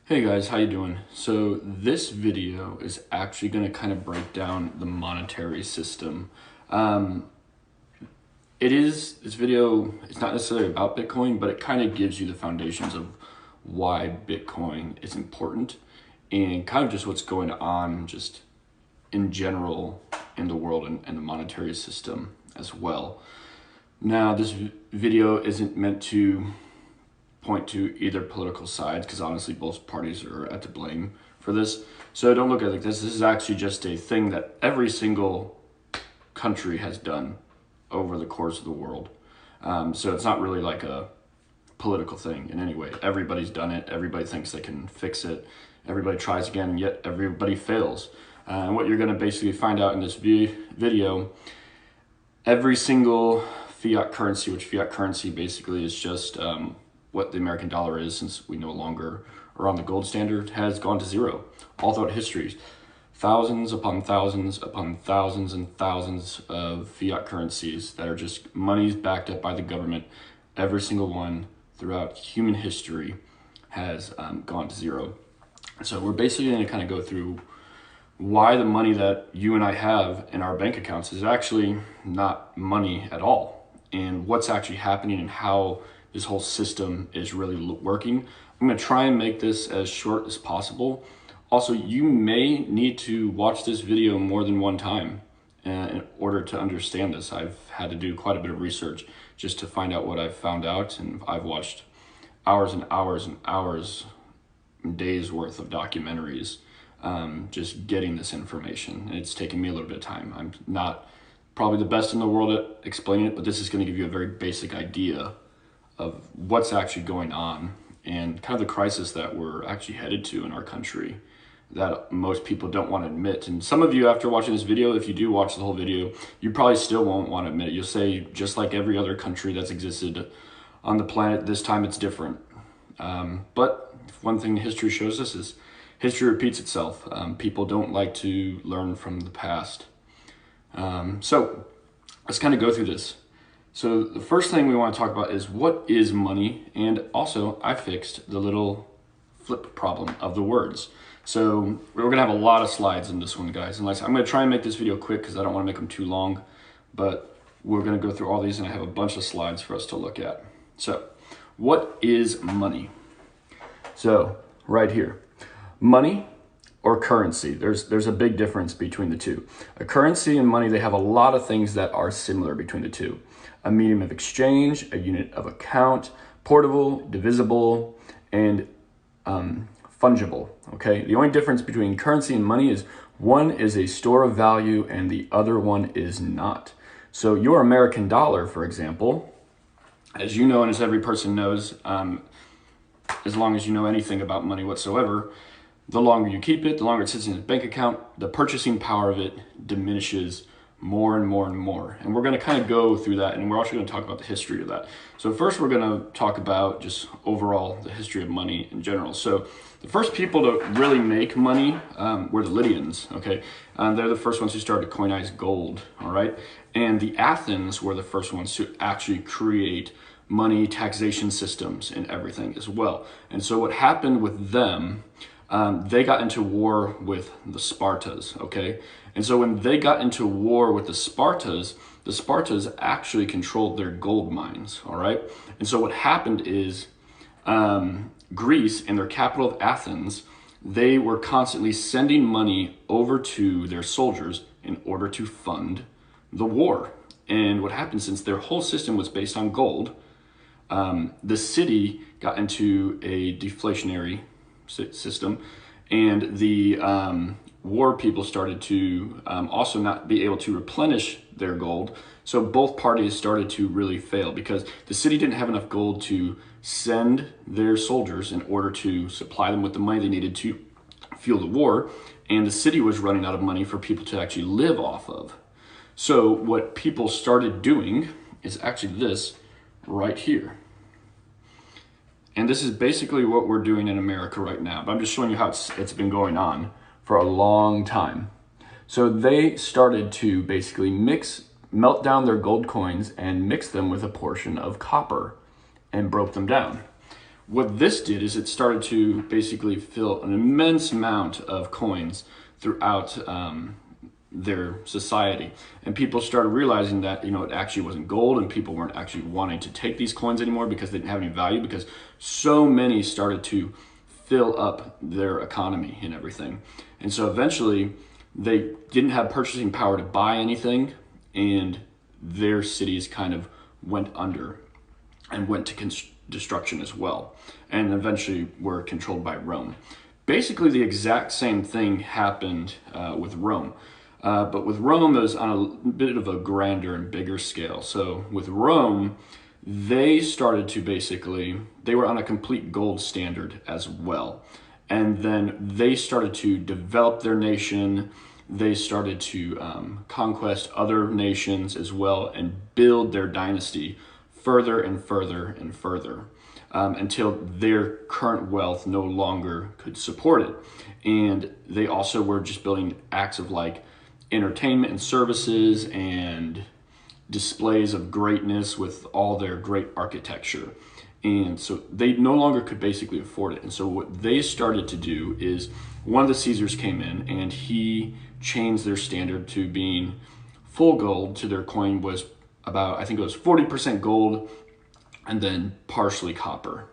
Hey guys, how you doing? So this video is actually going to kind of break down the monetary system. Um, this video, it's not necessarily about Bitcoin, but it kind of gives you the foundations of why Bitcoin is important and kind of just what's going on just in general in the world and the monetary system as well. Now, this video isn't meant to point to either political sides because honestly both parties are at to blame for this. So don't look at it like this. This is actually just a thing that every single country has done over the course of the world. So it's not really like a political thing in any way. Everybody's done it. Everybody thinks they can fix it. Everybody tries again, yet everybody fails. And what you're going to basically find out in this video, every single fiat currency, which fiat currency basically is just what the American dollar is, since we no longer are on the gold standard, has gone to zero all throughout history. Thousands upon thousands upon thousands and thousands of fiat currencies that are just monies backed up by the government. Every single one throughout human history has gone to zero. So we're basically going to kind of go through why the money that you and I have in our bank accounts is actually not money at all, and what's actually happening and how this whole system is really working. I'm going to try and make this as short as possible. Also, you may need to watch this video more than one time in order to understand this. I've had to do quite a bit of research just to find out what I've found out, and I've watched hours and hours and hours, days worth of documentaries, just getting this information. It's taken me a little bit of time. I'm not probably the best in the world at explaining it, but this is going to give you a very basic idea of what's actually going on and kind of the crisis that we're actually headed to in our country that most people don't want to admit. And some of you, after watching this video, if you do watch the whole video, you probably still won't want to admit it. You'll say, just like every other country that's existed on the planet, this time it's different. But one thing history shows us is history repeats itself. People don't like to learn from the past. So let's kind of go through this. So the first thing we want to talk about is what is money, and also I fixed the little flip problem of the words. So we're going to have a lot of slides in this one, guys. And I'm going to try and make this video quick because I don't want to make them too long, but we're going to go through all these and I have a bunch of slides for us to look at. So what is money? So right here, money or currency. There's a big difference between the two. A currency and money, they have a lot of things that are similar between the two. A medium of exchange, a unit of account, portable, divisible, and fungible, okay? The only difference between currency and money is one is a store of value and the other one is not. So your American dollar, for example, as you know and as every person knows, as long as you know anything about money whatsoever, the longer you keep it, the longer it sits in a bank account, the purchasing power of it diminishes more and more and more. And we're going to kind of go through that, and we're also going to talk about the history of that. So first we're going to talk about just overall the history of money in general. So the first people to really make money were the Lydians, okay? They're the first ones who started to coinize gold, all right? And the Athens were the first ones to actually create money taxation systems and everything as well. And so what happened with them, they got into war with the Spartans, okay? And so when they got into war with the Spartans actually controlled their gold mines, all right? And so what happened is Greece, in their capital of Athens, they were constantly sending money over to their soldiers in order to fund the war. And what happened, since their whole system was based on gold, the city got into a deflationary system, and the war people started to also not be able to replenish their gold. So both parties started to really fail because the city didn't have enough gold to send their soldiers in order to supply them with the money they needed to fuel the war, and the city was running out of money for people to actually live off of. So what people started doing is actually this right here. And this is basically what we're doing in America right now. But I'm just showing you how it's been going on for a long time. So they started to basically melt down their gold coins and mix them with a portion of copper and broke them down. what this did is it started to basically fill an immense amount of coins throughout their society, and people started realizing that it actually wasn't gold, and people weren't actually wanting to take these coins anymore because they didn't have any value, because so many started to fill up their economy and everything. And so eventually they didn't have purchasing power to buy anything, and their cities kind of went under and went to destruction as well, and eventually were controlled by Rome. Basically the exact same thing happened with Rome. But with Rome, it was on a bit of a grander and bigger scale. So with Rome, they started to they were on a complete gold standard as well. And then they started to develop their nation. They started to conquest other nations as well and build their dynasty further and further and further until their current wealth no longer could support it. And they also were just building acts of entertainment and services and displays of greatness with all their great architecture. And so they no longer could basically afford it. And so what they started to do is, one of the Caesars came in and he changed their standard to being full gold. To their coin was about, I think it was 40% gold and then partially copper.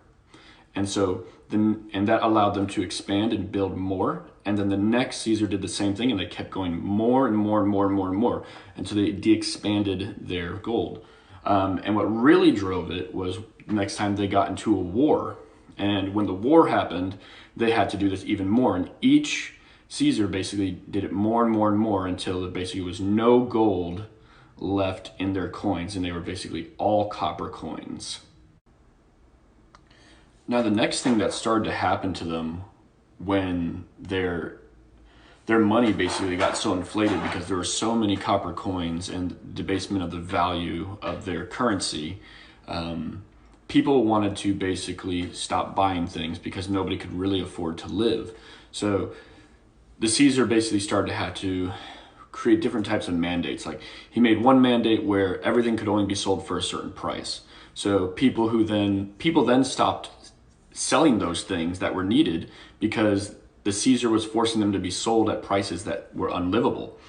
And so and that allowed them to expand and build more. And then the next Caesar did the same thing, and they kept going more and more and more and more and more until they de-expanded their gold. And what really drove it was next time they got into a war. And when the war happened, they had to do this even more. And each Caesar basically did it more and more and more until there basically was no gold left in their coins, and they were basically all copper coins. Now, the next thing that started to happen to them when their money basically got so inflated, because there were so many copper coins and debasement of the value of their currency, people wanted to basically stop buying things because nobody could really afford to live. So the Caesar basically started to have to create different types of mandates. Like, he made one mandate where everything could only be sold for a certain price. So people then stopped selling those things that were needed because the Caesar was forcing them to be sold at prices that were unlivable.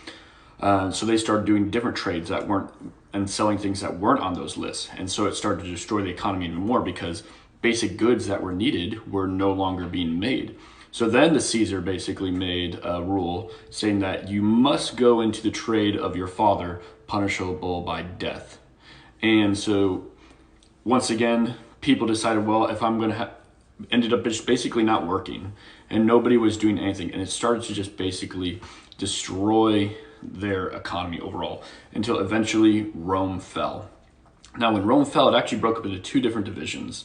So they started doing different trades and selling things that weren't on those lists. And so it started to destroy the economy even more, because basic goods that were needed were no longer being made. So then the Caesar basically made a rule saying that you must go into the trade of your father, punishable by death. And so once again, people decided, well, if I'm going to ended up just basically not working, and nobody was doing anything, and it started to just basically destroy their economy overall until eventually Rome fell. Now, when Rome fell, it actually broke up into two different divisions,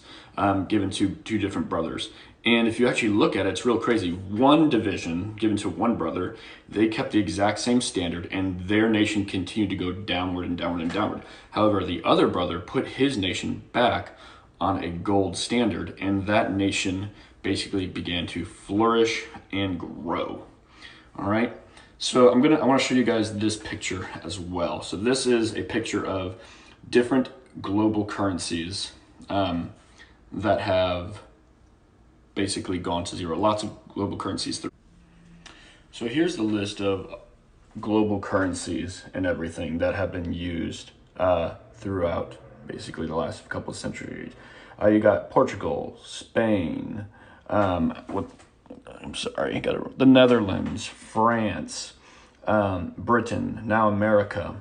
given to two different brothers. And if you actually look at it, it's real crazy. One division given to one brother, they kept the exact same standard, and their nation continued to go downward and downward and downward. However, the other brother put his nation back on a gold standard, and that nation basically began to flourish and grow. All right. So I want to show you guys this picture as well. So this is a picture of different global currencies that have basically gone to zero. Lots of global currencies. So here's the list of global currencies and everything that have been used throughout basically the last couple of centuries. You got Portugal, Spain, the Netherlands, France, Britain, now America.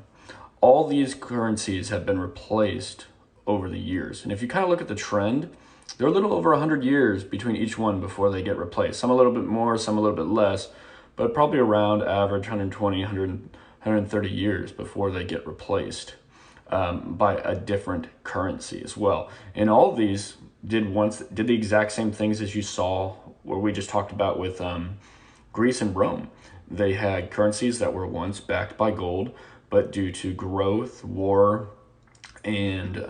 All these currencies have been replaced over the years. And if you kind of look at the trend, they're a little over 100 years between each one before they get replaced. Some a little bit more, some a little bit less, but probably around average 120, 130 years before they get replaced by a different currency as well. And all of these did the exact same things as you saw where we just talked about with Greece and Rome. They had currencies that were once backed by gold, but due to growth, war, and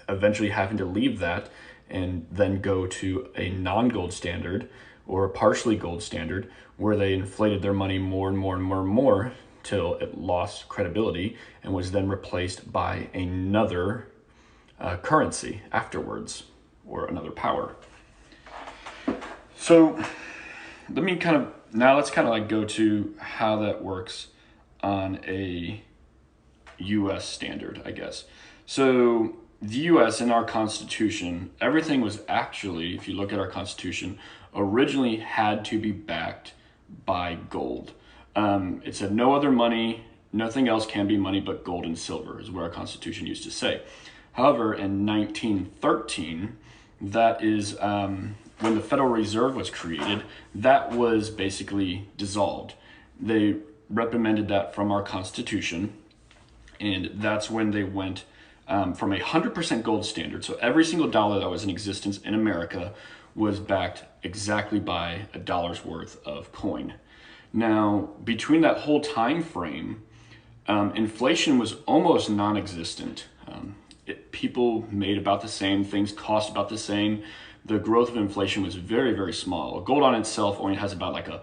eventually having to leave that and then go to a non-gold standard or a partially gold standard, where they inflated their money more and more and more and more till it lost credibility and was then replaced by another currency afterwards. or another power. So let's kind of like go to how that works on a US standard, I guess. So the US in our Constitution, everything was actually, if you look at our Constitution, originally had to be backed by gold. It said no other money, nothing else can be money but gold and silver, is what our Constitution used to say. However, in 1913, that is when the Federal Reserve was created, that was basically dissolved. They reprimanded that from our Constitution, and that's when they went from a 100% gold standard. So every single dollar that was in existence in America was backed exactly by a dollar's worth of coin. Now, between that whole time frame, inflation was almost non-existent. People made about the same, things cost about the same. The growth of inflation was very, very small. Gold on itself only has about like a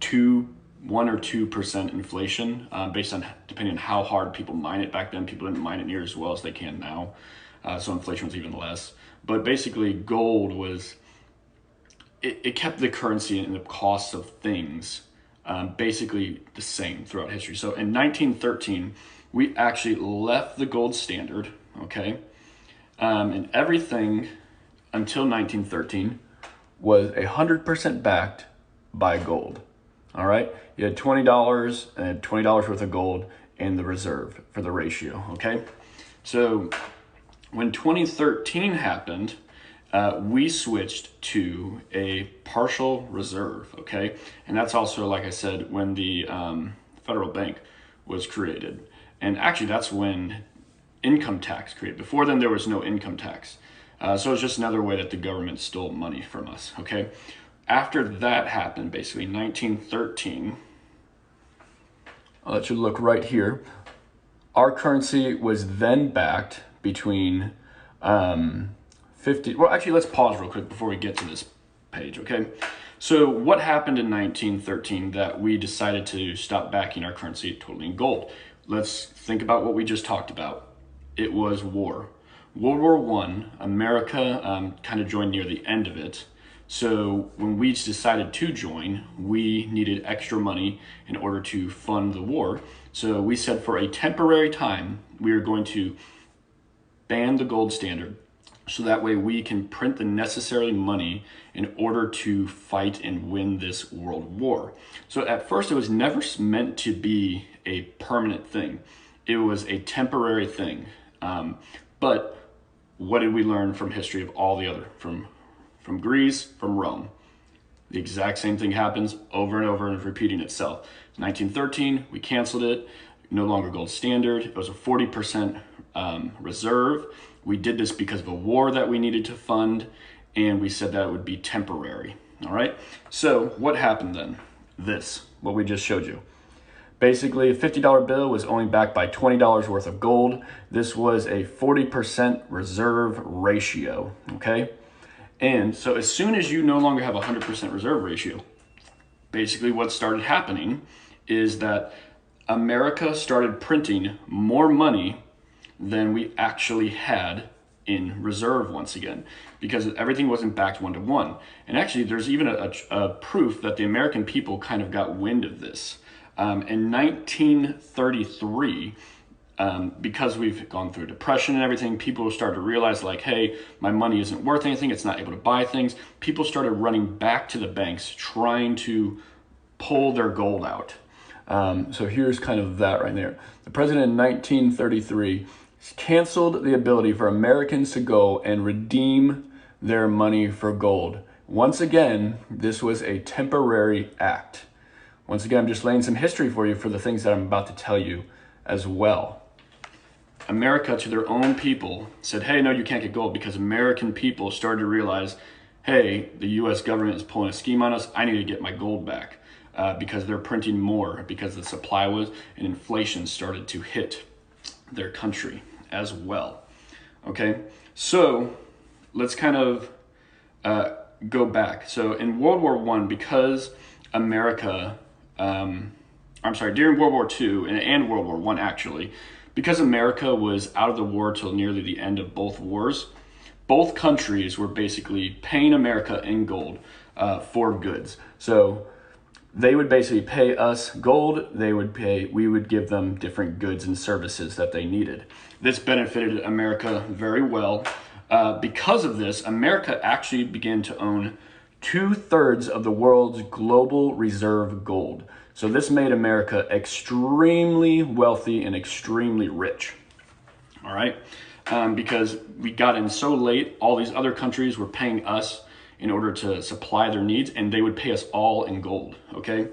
1 or 2% inflation, based on, depending on how hard people mine it. Back then, people didn't mine it near as well as they can now. So inflation was even less. But basically, gold was, it kept the currency and the cost of things basically the same throughout history. So in 1913, we actually left the gold standard, okay? And everything until 1913 was 100% backed by gold, all right? You had $20 and $20 worth of gold in the reserve for the ratio, okay? So when 2013 happened, we switched to a partial reserve, okay? And that's also, like I said, when the federal bank was created. And actually, that's when income tax created. Before then, there was no income tax. So it's just another way that the government stole money from us, okay? After that happened, basically 1913, I'll let you look right here. Our currency was then backed between 50, well, actually, let's pause real quick before we get to this page, okay? So what happened in 1913 that we decided to stop backing our currency totally in gold? Let's think about what we just talked about. It was war. World War I, America kind of joined near the end of it. So when we decided to join, we needed extra money in order to fund the war. So we said for a temporary time, we are going to ban the gold standard, so that way we can print the necessary money in order to fight and win this world war. So at first it was never meant to be a permanent thing. It was a temporary thing. But what did we learn from history of all the other, from Greece, from Rome? The exact same thing happens over and over and repeating itself. 1913, we canceled it, no longer gold standard. It was a 40% reserve. We did this because of a war that we needed to fund, and we said that it would be temporary, all right? So what happened then? This, what we just showed you. Basically, a $50 bill was only backed by $20 worth of gold. This was a 40% reserve ratio, okay? And so as soon as you no longer have a 100% reserve ratio, basically what started happening is that America started printing more money than we actually had in reserve once again, because everything wasn't backed one-to-one. And actually, there's even a proof that the American people kind of got wind of this. In 1933, because we've gone through depression and everything, people started to realize like, hey, my money isn't worth anything. It's not able to buy things. People started running back to the banks, trying to pull their gold out. So here's kind of that right there. The president in 1933 canceled the ability for Americans to go and redeem their money for gold. Once again, this was a temporary act. Once again, I'm just laying some history for you for the things that I'm about to tell you as well. America, to their own people, said, hey, no, you can't get gold, because American people started to realize, hey, the US government is pulling a scheme on us. I need to get my gold back because they're printing more, because the supply was, and inflation started to hit their country as well. Okay, so let's kind of go back. So in World War I, because America, during World War II and World War I actually, because America was out of the war till nearly the end of both wars, both countries were basically paying America in gold for goods. So they would basically pay us gold, we would give them different goods and services that they needed. This benefited America very well. Because of this, America actually began to own 2/3 of the world's global reserve gold. So this made America extremely wealthy and extremely rich. All right, because we got in so late, all these other countries were paying us in order to supply their needs, and they would pay us all in gold, okay?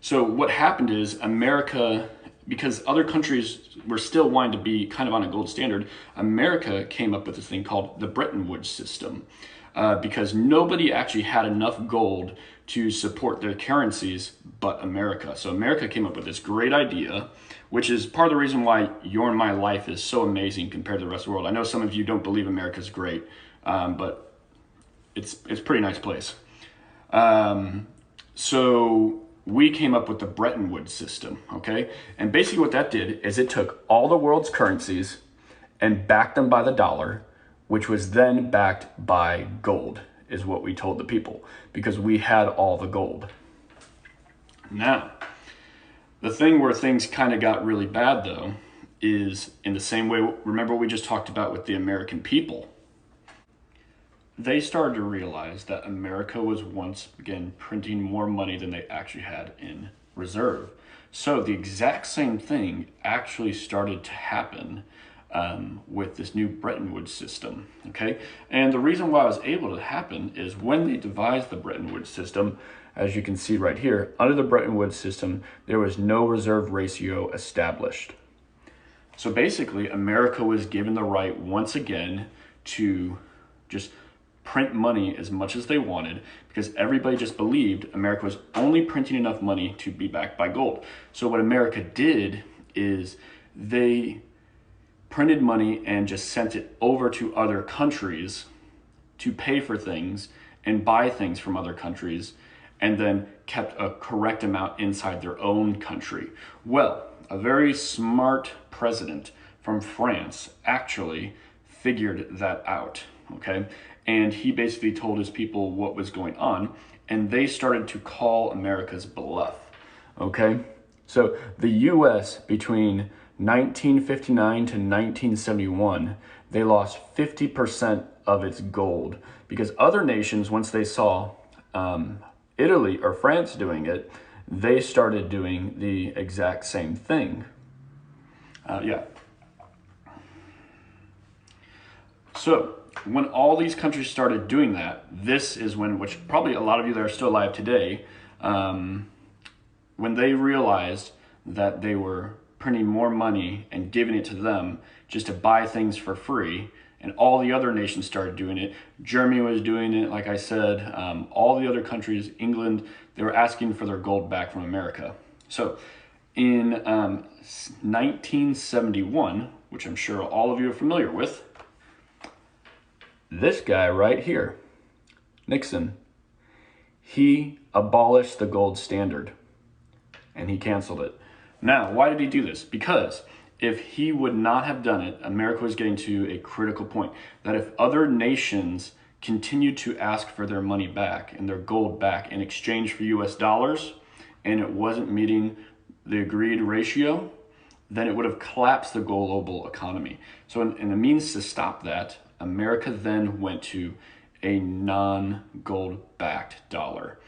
So what happened is America, because other countries were still wanting to be kind of on a gold standard, America came up with this thing called the Bretton Woods system, because nobody actually had enough gold to support their currencies but America. So America came up with this great idea, which is part of the reason why your and my life is so amazing compared to the rest of the world. I know some of you don't believe America's great, but it's a pretty nice place. So we came up with the Bretton Woods system, okay? And basically what that did is it took all the world's currencies and backed them by the dollar, which was then backed by gold, is what we told the people, because we had all the gold. Now, the thing where things kind of got really bad, though, is in the same way, remember what we just talked about with the American people. They started to realize that America was once again printing more money than they actually had in reserve. So the exact same thing actually started to happen with this new Bretton Woods system, okay? And the reason why it was able to happen is when they devised the Bretton Woods system, as you can see right here, under the Bretton Woods system, there was no reserve ratio established. So basically, America was given the right once again to just print money as much as they wanted, because everybody just believed America was only printing enough money to be backed by gold. So what America did is they printed money and just sent it over to other countries to pay for things and buy things from other countries, and then kept a correct amount inside their own country. Well, a very smart president from France actually figured that out, okay? And he basically told his people what was going on, and they started to call America's bluff, okay? So the US between 1959 to 1971, they lost 50% of its gold, because other nations, once they saw Italy or France doing it, they started doing the exact same thing. So when all these countries started doing that, this is when, which probably a lot of you that are still alive today, when they realized that they were printing more money and giving it to them just to buy things for free, and all the other nations started doing it. Germany was doing it, like I said. All the other countries, England, they were asking for their gold back from America. So in 1971, which I'm sure all of you are familiar with, this guy right here, Nixon, he abolished the gold standard and he canceled it. Now, why did he do this? Because if he would not have done it, America was getting to a critical point that if other nations continued to ask for their money back and their gold back in exchange for US dollars, and it wasn't meeting the agreed ratio, then it would have collapsed the global economy. So in the means to stop that, America then went to a non-gold backed dollar.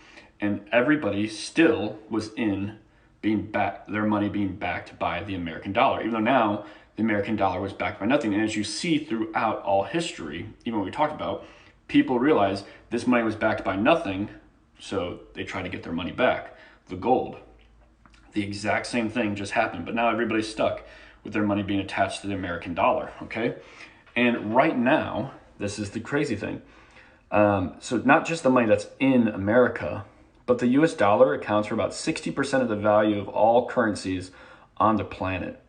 And everybody still was in their money being backed by the American dollar, even though now the American dollar was backed by nothing. And as you see throughout all history, even what we talked about, people realized this money was backed by nothing, so they tried to get their money back, the gold. The exact same thing just happened, but now everybody's stuck with their money being attached to the American dollar, okay? And right now, this is the crazy thing. So not just the money that's in America, but the US dollar accounts for about 60% of the value of all currencies on the planet.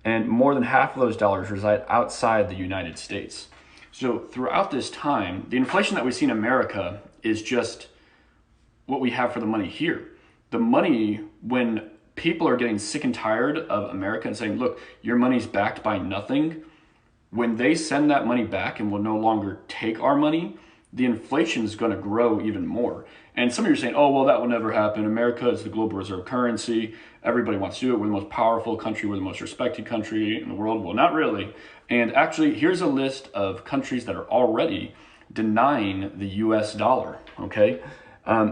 And more than half of those dollars reside outside the United States. So throughout this time, the inflation that we see in America is just what we have for the money here. The money, when people are getting sick and tired of America and saying, look, your money's backed by nothing, when they send that money back and will no longer take our money, the inflation is going to grow even more. And some of you are saying, oh, well, that will never happen. America is the global reserve currency. Everybody wants to do it. We're the most powerful country. We're the most respected country in the world. Well, not really. And actually, here's a list of countries that are already denying the US dollar, okay?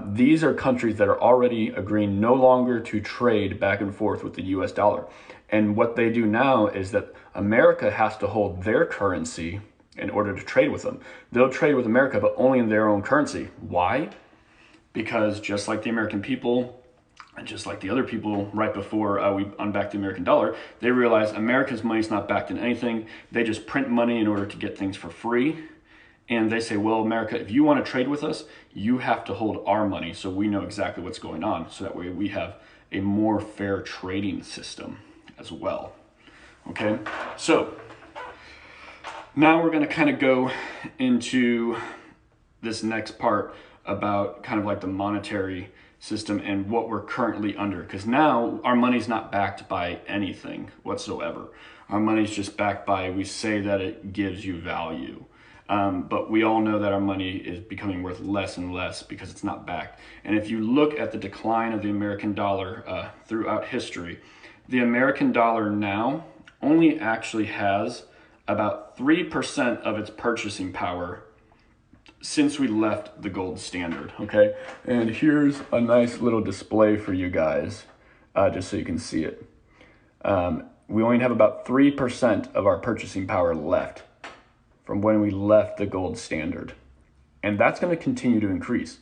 These are countries that are already agreeing no longer to trade back and forth with the US dollar. And what they do now is that America has to hold their currency in order to trade with them. They'll trade with America, but only in their own currency. Why? Because just like the American people, and just like the other people right before we unbacked the American dollar, they realize America's money is not backed in anything. They just print money in order to get things for free. And they say, well, America, if you want to trade with us, you have to hold our money so we know exactly what's going on. So that way we have a more fair trading system as well. Okay, so now we're going to kind of go into this next part about kind of like the monetary system and what we're currently under. Because now our money's not backed by anything whatsoever. Our money's just backed by, we say that it gives you value. But we all know that our money is becoming worth less and less because it's not backed. And if you look at the decline of the American dollar throughout history, the American dollar now only actually has about 3% of its purchasing power since we left the gold standard, okay? And here's a nice little display for you guys, just so you can see it. We only have about 3% of our purchasing power left from when we left the gold standard. And that's gonna continue to increase.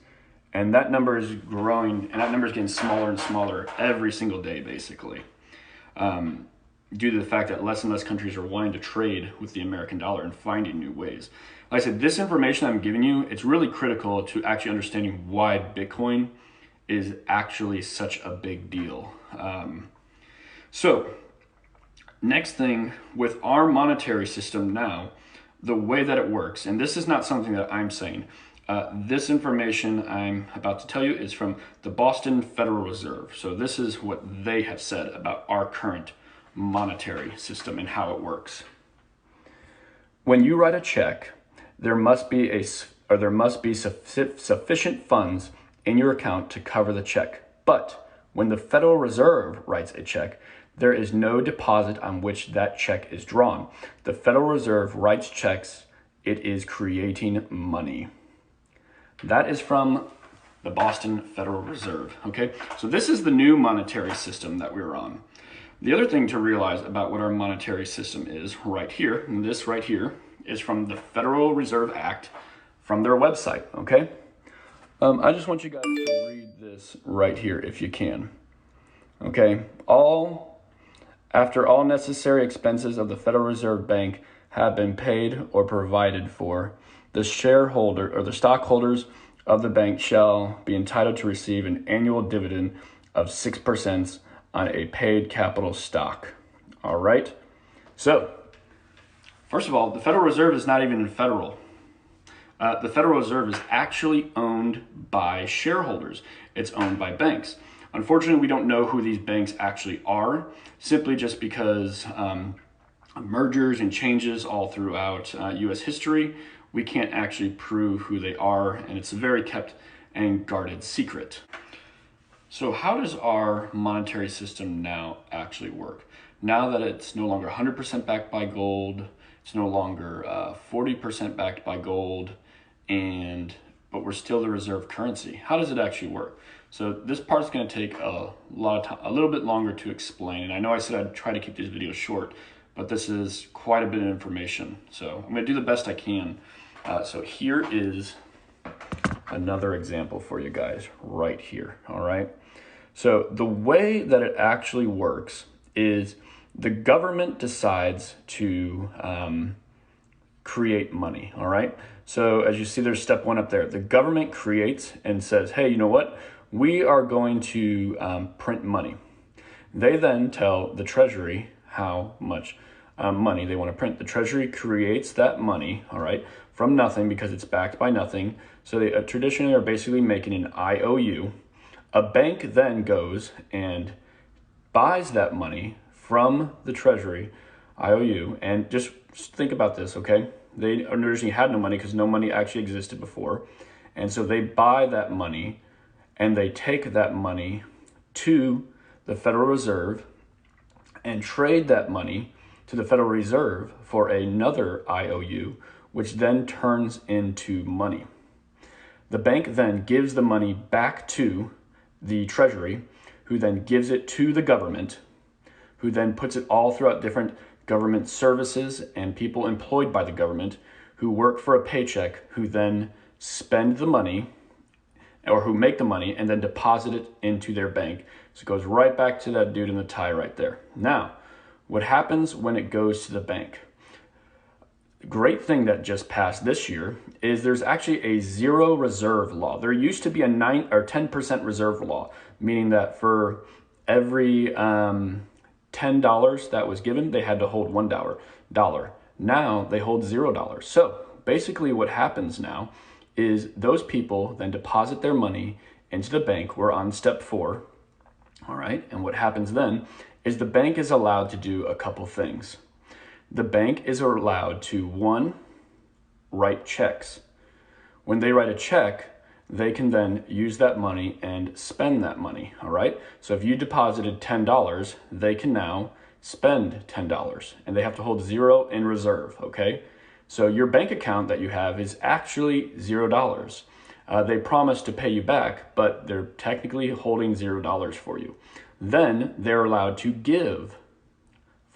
And that number is growing, and that number is getting smaller and smaller every single day, basically. Due to the fact that less and less countries are wanting to trade with the American dollar and finding new ways. Like I said, this information I'm giving you, it's really critical to actually understanding why Bitcoin is actually such a big deal. So, next thing, with our monetary system now, the way that it works, and this is not something that I'm saying, this information I'm about to tell you is from the Boston Federal Reserve. So this is what they have said about our current monetary system and how it works. When you write a check, there must be sufficient funds in your account to cover the check. But when the Federal Reserve writes a check, there is no deposit on which that check is drawn. The Federal Reserve writes checks. It is creating money. That is from the Boston Federal Reserve, okay? So this is the new monetary system that we're on. The other thing to realize about what our monetary system is right here, and this right here, is from the Federal Reserve Act from their website, okay? I just want you guys to read this right here if you can, okay? After all necessary expenses of the Federal Reserve Bank have been paid or provided for, the shareholder or the stockholders of the bank shall be entitled to receive an annual dividend of 6% on a paid capital stock. All right. So, first of all, the Federal Reserve is not even federal. The Federal Reserve is actually owned by shareholders. It's owned by banks. Unfortunately, we don't know who these banks actually are, simply just because mergers and changes all throughout U.S. history, we can't actually prove who they are, and it's a very kept and guarded secret. So how does our monetary system now actually work? Now that it's no longer 100% backed by gold, it's no longer 40% backed by gold, but we're still the reserve currency. How does it actually work? So this part's going to take a little bit longer to explain. And I know I said I'd try to keep these videos short, but this is quite a bit of information. So I'm going to do the best I can. So here is another example for you guys right here. All right. So the way that it actually works is the government decides to create money. All right. So as you see, there's step one up there. The government creates and says, hey, you know what? We are going to print money. They then tell the Treasury how much money they want to print. The Treasury creates that money, all right, from nothing because it's backed by nothing. So they traditionally are basically making an IOU. A bank then goes and buys that money from the Treasury IOU and just just think about this, okay? They originally had no money because no money actually existed before. And so they buy that money and they take that money to the Federal Reserve and trade that money to the Federal Reserve for another IOU, which then turns into money. The bank then gives the money back to the Treasury, who then gives it to the government, who then puts it all throughout different government services and people employed by the government who work for a paycheck, who then spend the money or who make the money and then deposit it into their bank. So it goes right back to that dude in the tie right there. Now, what happens when it goes to the bank? Great thing that just passed this year is there's actually a zero reserve law. There used to be a 9 or 10% reserve law, meaning that for every $10 that was given, they had to hold $1. Now they hold $0. So basically what happens now is those people then deposit their money into the bank. We're on step 4. All right. And what happens then is the bank is allowed to do a couple things. The bank is allowed to, 1, write checks. When they write a check, they can then use that money and spend that money, all right? So if you deposited $10, they can now spend $10, and they have to hold 0 in reserve, okay? So your bank account that you have is actually $0. They promise to pay you back, but they're technically holding $0 for you. Then they're allowed to give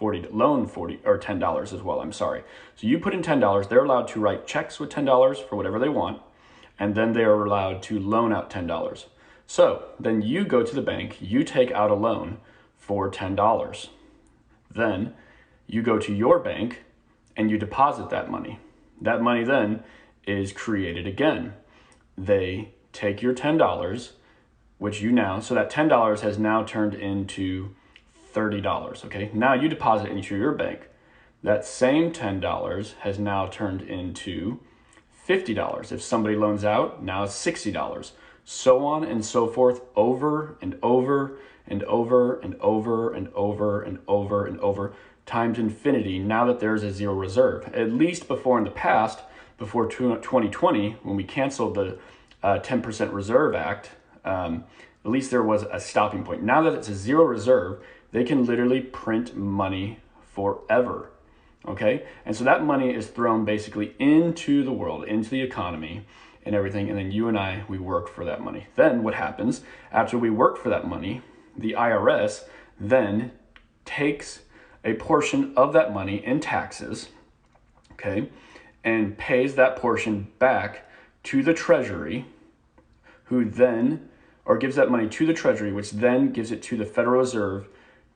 loan $40 or $10 as well. I'm sorry. So you put in $10, they're allowed to write checks with $10 for whatever they want, and then they are allowed to loan out $10. So then you go to the bank, you take out a loan for $10. Then you go to your bank and you deposit that money. That money then is created again. They take your $10, which so that $10 has now turned into $30, okay? Now you deposit into your bank. That same $10 has now turned into $50. If somebody loans out, now it's $60. So on and so forth, over and over and over and over and over and over and over, times infinity, now that there's a zero reserve. At least before in the past, before 2020, when we canceled the 10% Reserve Act, at least there was a stopping point. Now that it's a zero reserve, they can literally print money forever, okay? And so that money is thrown basically into the world, into the economy and everything, and then you and I, we work for that money. Then what happens, after we work for that money, the IRS then takes a portion of that money in taxes, okay, and pays that portion back to the Treasury, who then, or gives that money to the Treasury, which then gives it to the Federal Reserve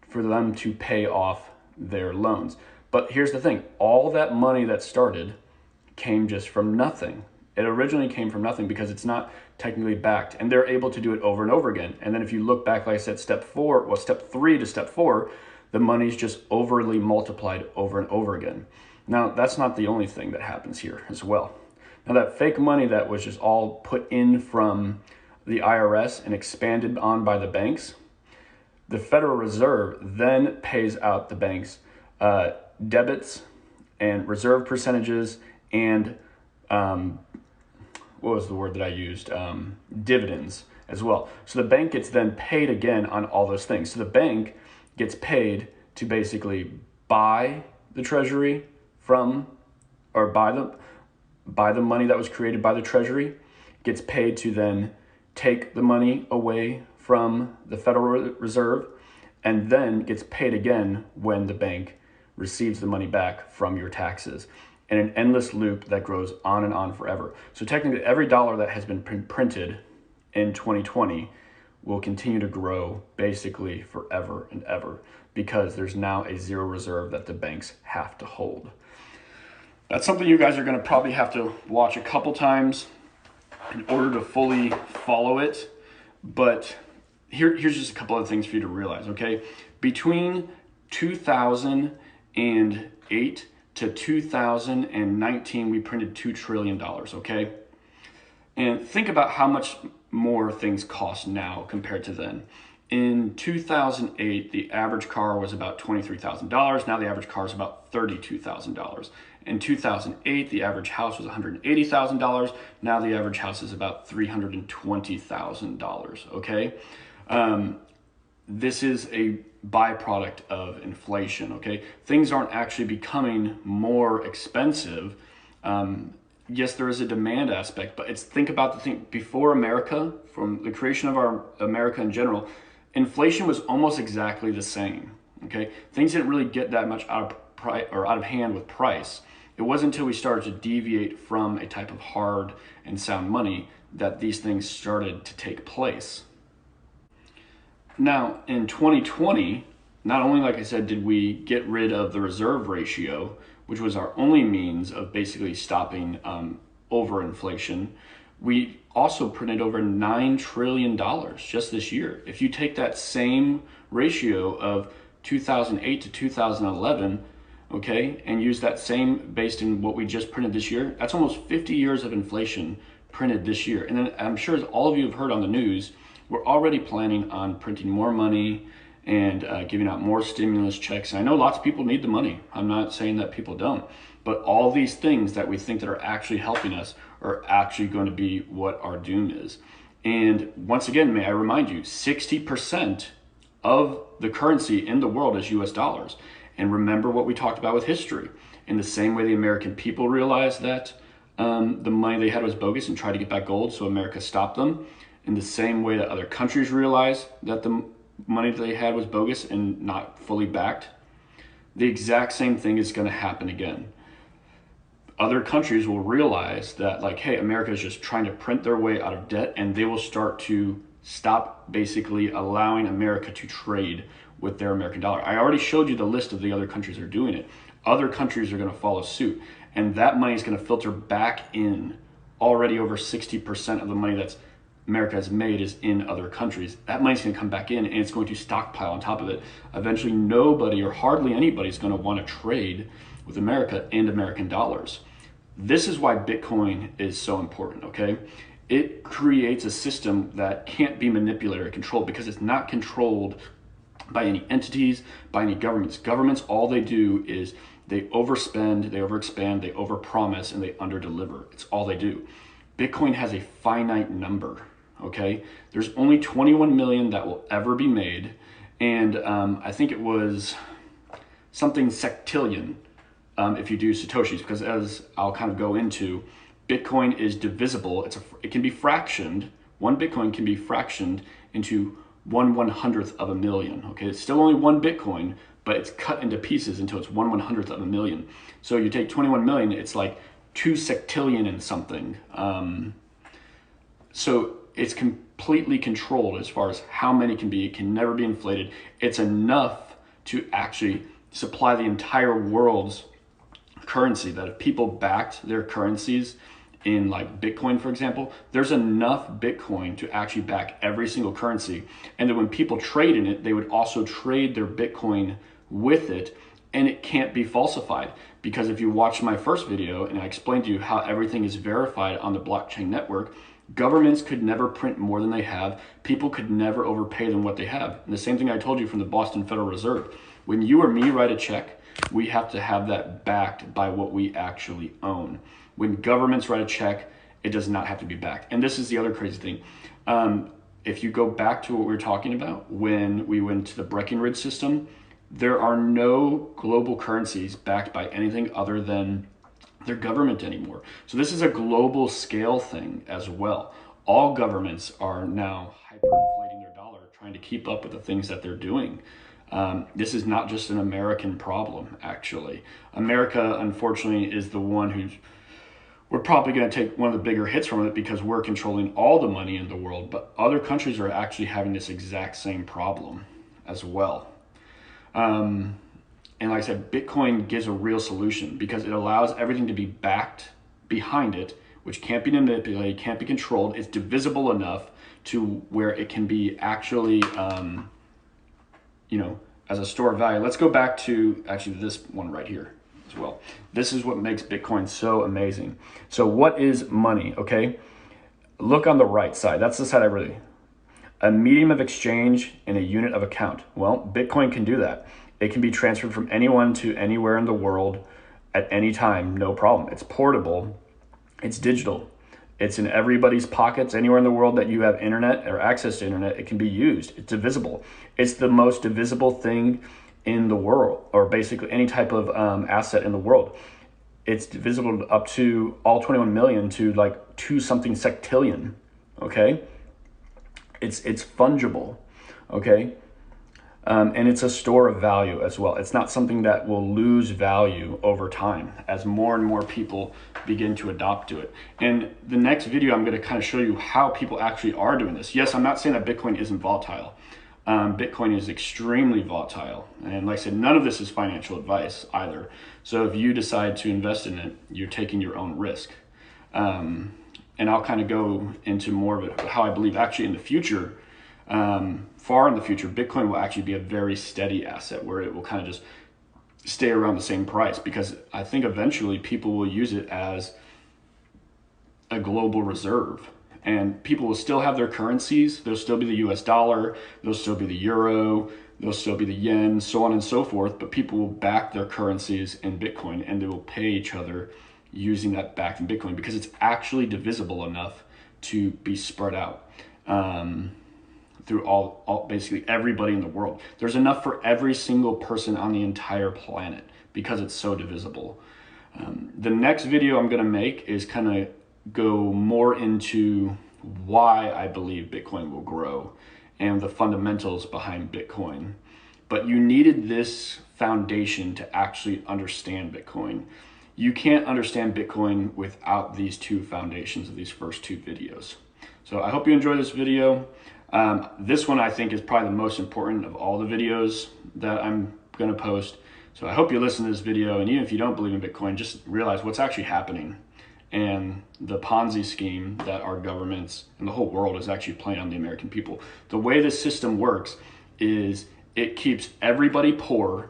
for them to pay off their loans. But here's the thing, all that money that started came just from nothing. It originally came from nothing because it's not technically backed, and they're able to do it over and over again. And then if you look back, like I said, step 3 to step 4, the money's just overly multiplied over and over again. Now, that's not the only thing that happens here as well. Now, that fake money that was just all put in from the IRS and expanded on by the banks, the Federal Reserve then pays out the banks debits and reserve percentages and what was the word that I used? Dividends as well. So the bank gets then paid again on all those things. So the bank gets paid to basically buy the Treasury from, or buy the money that was created by the Treasury, gets paid to then take the money away from the Federal Reserve, and then gets paid again when the bank receives the money back from your taxes, in an endless loop that grows on and on forever. So technically every dollar that has been printed in 2020 will continue to grow basically forever and ever, because there's now a zero reserve that the banks have to hold. That's something you guys are going to probably have to watch a couple times in order to fully follow it. But here's just a couple of things for you to realize, okay? Between 2008 to 2019, we printed $2 trillion, okay? And think about how much more things cost now compared to then. In 2008, the average car was about $23,000. Now the average car is about $32,000. In 2008, the average house was $180,000. Now the average house is about $320,000, okay? This is a byproduct of inflation, okay? Things aren't actually becoming more expensive. Yes, there is a demand aspect, but think about the thing before America, from the creation of our America in general, inflation was almost exactly the same, okay? Things didn't really get that much out of hand with price. It wasn't until we started to deviate from a type of hard and sound money that these things started to take place. Now, in 2020, not only, like I said, did we get rid of the reserve ratio, which was our only means of basically stopping overinflation, we also printed over $9 trillion just this year. If you take that same ratio of 2008 to 2011, okay, and use that same based in what we just printed this year, that's almost 50 years of inflation printed this year. And then I'm sure as all of you have heard on the news, we're already planning on printing more money and giving out more stimulus checks. And I know lots of people need the money. I'm not saying that people don't, but all these things that we think that are actually helping us are actually going to be what our doom is. And once again, may I remind you, 60% of the currency in the world is US dollars. And remember what we talked about with history. In the same way the American people realized that the money they had was bogus and tried to get back gold, so America stopped them. In the same way that other countries realized that the money they had was bogus and not fully backed, the exact same thing is going to happen again. Other countries will realize that, like, hey, America is just trying to print their way out of debt, and they will start to stop basically allowing America to trade with their American dollar. I already showed you the list of the other countries that are doing it. Other countries are going to follow suit, and that money is going to filter back in. Already over 60% of the money that's America has made is in other countries. That money's going to come back in, and it's going to stockpile on top of it. Eventually, nobody or hardly anybody is going to want to trade with America and American dollars. This is why Bitcoin is so important, okay? It creates a system that can't be manipulated or controlled because it's not controlled by any entities, by any governments. Governments, all they do is they overspend, they overexpand, they overpromise, and they underdeliver. It's all they do. Bitcoin has a finite number. Okay, there's only 21 million that will ever be made, and I think it was something sextillion if you do Satoshis, because as I'll kind of go into, Bitcoin is divisible. It can be fractioned. One Bitcoin can be fractioned into 1/100th of a million. Okay, it's still only one Bitcoin, but it's cut into pieces until it's 1/100th of a million. So you take 21 million, it's like 2 sextillion and something. So it's completely controlled as far as how many can be. It can never be inflated. It's enough to actually supply the entire world's currency, that if people backed their currencies in like Bitcoin, for example, there's enough Bitcoin to actually back every single currency. And then when people trade in it, they would also trade their Bitcoin with it, and it can't be falsified. Because if you watched my first video and I explained to you how everything is verified on the blockchain network, governments could never print more than they have. People could never overpay them what they have. And the same thing I told you from the Boston Federal Reserve. When you or me write a check, we have to have that backed by what we actually own. When governments write a check, it does not have to be backed. And this is the other crazy thing. If you go back to what we were talking about, when we went to the Breckinridge system, there are no global currencies backed by anything other than their government anymore. So this is a global scale thing as well. All governments are now hyperinflating their dollar, trying to keep up with the things that they're doing. This is not just an American problem, actually. America, unfortunately, is the one we're probably going to take one of the bigger hits from it because we're controlling all the money in the world, but other countries are actually having this exact same problem as well. And like I said, Bitcoin gives a real solution because it allows everything to be backed behind it, which can't be manipulated, can't be controlled. It's divisible enough to where it can be actually, as a store of value. Let's go back to actually this one right here as well. This is what makes Bitcoin so amazing. So what is money? Okay, look on the right side. That's the side A medium of exchange and a unit of account. Well, Bitcoin can do that. It can be transferred from anyone to anywhere in the world at any time, no problem. It's portable, it's digital. It's in everybody's pockets. Anywhere in the world that you have internet or access to internet, it can be used. It's divisible. It's the most divisible thing in the world, or basically any type of asset in the world. It's divisible up to all 21 million to like 2 something sectillion, okay? It's fungible, okay? And it's a store of value as well. It's not something that will lose value over time as more and more people begin to adopt to it. And the next video, I'm going to kind of show you how people actually are doing this. Yes, I'm not saying that Bitcoin isn't volatile. Bitcoin is extremely volatile. And like I said, none of this is financial advice either. So if you decide to invest in it, you're taking your own risk. And I'll kind of go into more of it, how I believe actually in the future, far in the future, Bitcoin will actually be a very steady asset where it will kind of just stay around the same price, because I think eventually people will use it as a global reserve, and people will still have their currencies. There'll still be the US dollar, there'll still be the euro, there'll still be the yen, so on and so forth, but people will back their currencies in Bitcoin, and they will pay each other using that backed in Bitcoin, because it's actually divisible enough to be spread out through all basically everybody in the world. There's enough for every single person on the entire planet because it's so divisible. The next video I'm going to make is kind of go more into why I believe Bitcoin will grow and the fundamentals behind Bitcoin. But you needed this foundation to actually understand Bitcoin. You can't understand Bitcoin without these 2 foundations of these first 2 videos. So I hope you enjoy this video. This one I think is probably the most important of all the videos that I'm going to post. So I hope you listen to this video, and even if you don't believe in Bitcoin, just realize what's actually happening and the Ponzi scheme that our governments and the whole world is actually playing on the American people. The way this system works is it keeps everybody poor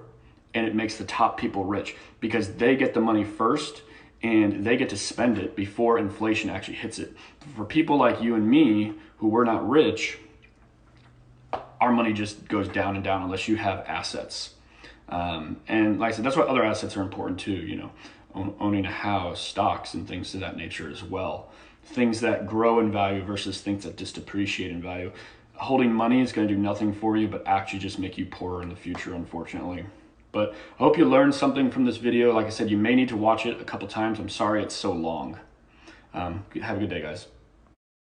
and it makes the top people rich, because they get the money first and they get to spend it before inflation actually hits it. For people like you and me who were not rich, our money just goes down and down unless you have assets. And like I said, that's why other assets are important too, you know, owning a house, stocks, and things of that nature as well. Things that grow in value versus things that just depreciate in value. Holding money is going to do nothing for you, but actually just make you poorer in the future, unfortunately. But I hope you learned something from this video. Like I said, you may need to watch it a couple times. I'm sorry it's so long. Have a good day, guys.